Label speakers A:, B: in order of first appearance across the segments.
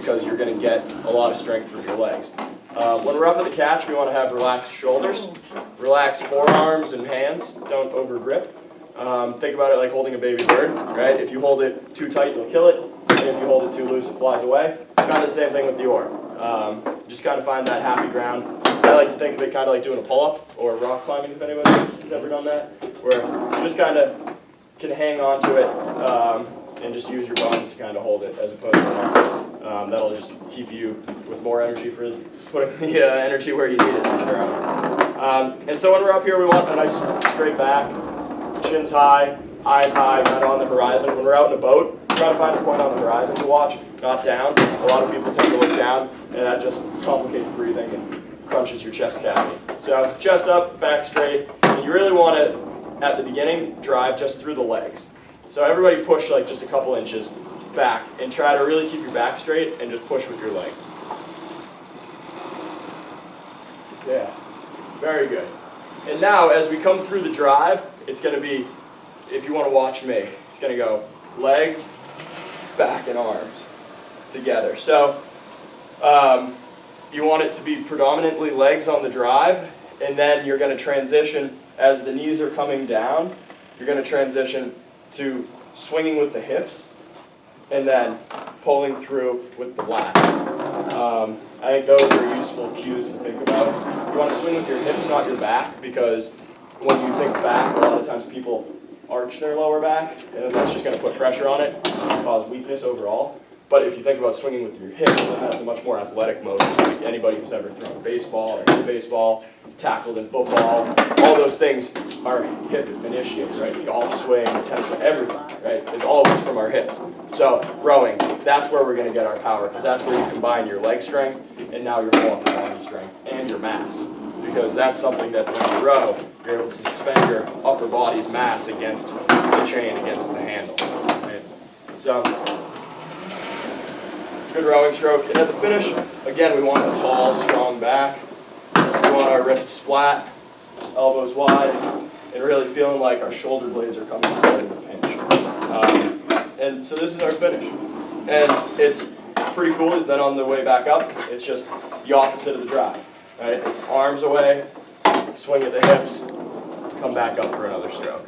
A: because you're going to get a lot of strength from your legs. When we're up at the catch, we want to have relaxed shoulders, relaxed forearms and hands, don't over grip. Think about it like holding a baby bird, right? If you hold it too tight, you'll kill it, and if you hold it too loose, it flies away. Kind of the same thing with the oar. Just kind of find that happy ground. I like to think of it kind of like doing a pull-up or rock climbing, if anyone has ever done that, where you just kind of can hang on to it and just use your bones to kind of hold it, as opposed to muscle. That'll just keep you with more energy for putting the energy where you need it on the ground. And so when we're up here, we want a nice straight back, shins high, eyes high, kind of on the horizon. When we're out in a boat, try to find a point on the horizon to watch, not down. A lot of people tend to look down, and that just complicates breathing and crunches your chest cavity. So chest up, back straight, and you really want to, at the beginning, drive just through the legs. So everybody push like just a couple inches back, and try to really keep your back straight and just push with your legs. Yeah, very good. And now, as we come through the drive, it's going to be, if you want to watch me, it's going to go legs, back, and arms together. So you want it to be predominantly legs on the drive, and then you're going to transition, as the knees are coming down, you're going to transition to swinging with the hips, and then pulling through with the lats. I think those are useful cues to think about. You want to swing with your hips, not your back, because when you think back, a lot of times people arch their lower back, and that's just going to put pressure on it and cause weakness overall. But if you think about swinging with your hips, then that's a much more athletic motion. Like anybody who's ever thrown a baseball or hit baseball, tackled in football, all those things are hip initiated, right? Golf swings, tennis swings, everything, right? It's always from our hips. So rowing, that's where we're going to get our power, because that's where you combine your leg strength and now your whole upper body strength and your mass. Because that's something that when you row, you're able to suspend your upper body's mass against the chain, against the handle, right? So good rowing stroke. And at the finish, again, we want a tall, strong back. We want our wrists flat, elbows wide, and really feeling like our shoulder blades are coming together in a pinch. And so this is our finish. And it's pretty cool. Then on the way back up, it's just the opposite of the drive. Right? It's arms away, swing at the hips, come back up for another stroke.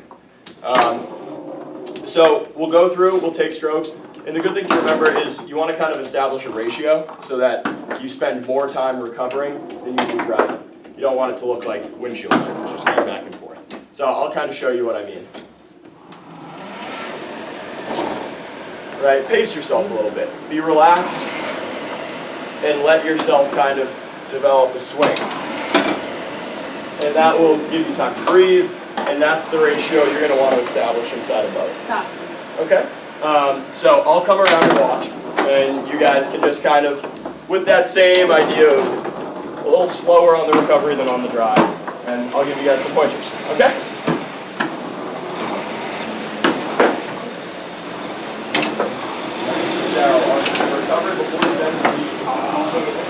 A: So we'll go through, we'll take strokes. And the good thing to remember is you want to kind of establish a ratio so that you spend more time recovering than you do driving. You don't want it to look like windshield wipers, just going back and forth. So I'll kind of show you what I mean. Right, pace yourself a little bit. Be relaxed and let yourself kind of develop a swing. And that will give you time to breathe, and that's the ratio you're going to want to establish inside a boat.
B: Stop.
A: Okay? So I'll come around and watch, and you guys can just kind of, with that same idea of a little slower on the recovery than on the drive, and I'll give you guys some pointers. Okay? Now, on the recovery before you then swing it.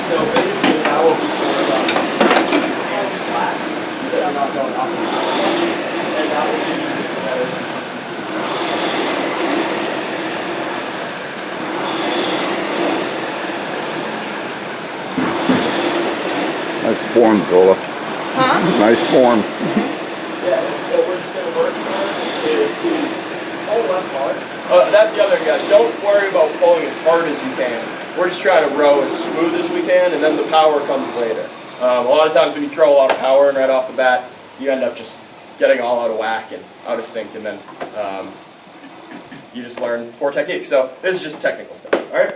A: So basically now we'll be going up and flat, so you're not going up and down. And that will give you just better.
C: Nice form, Zola.
B: Huh?
C: Nice form.
A: Yeah, and what we're just going to work on is pull left hard. That's the other thing, guys. Don't worry about pulling as hard as you can. We're just trying to row as smooth as we can, and then the power comes later. A lot of times when you throw a lot of power in right off the bat, you end up just getting all out of whack and out of sync, and then you just learn poor technique. So this is just technical stuff, all right?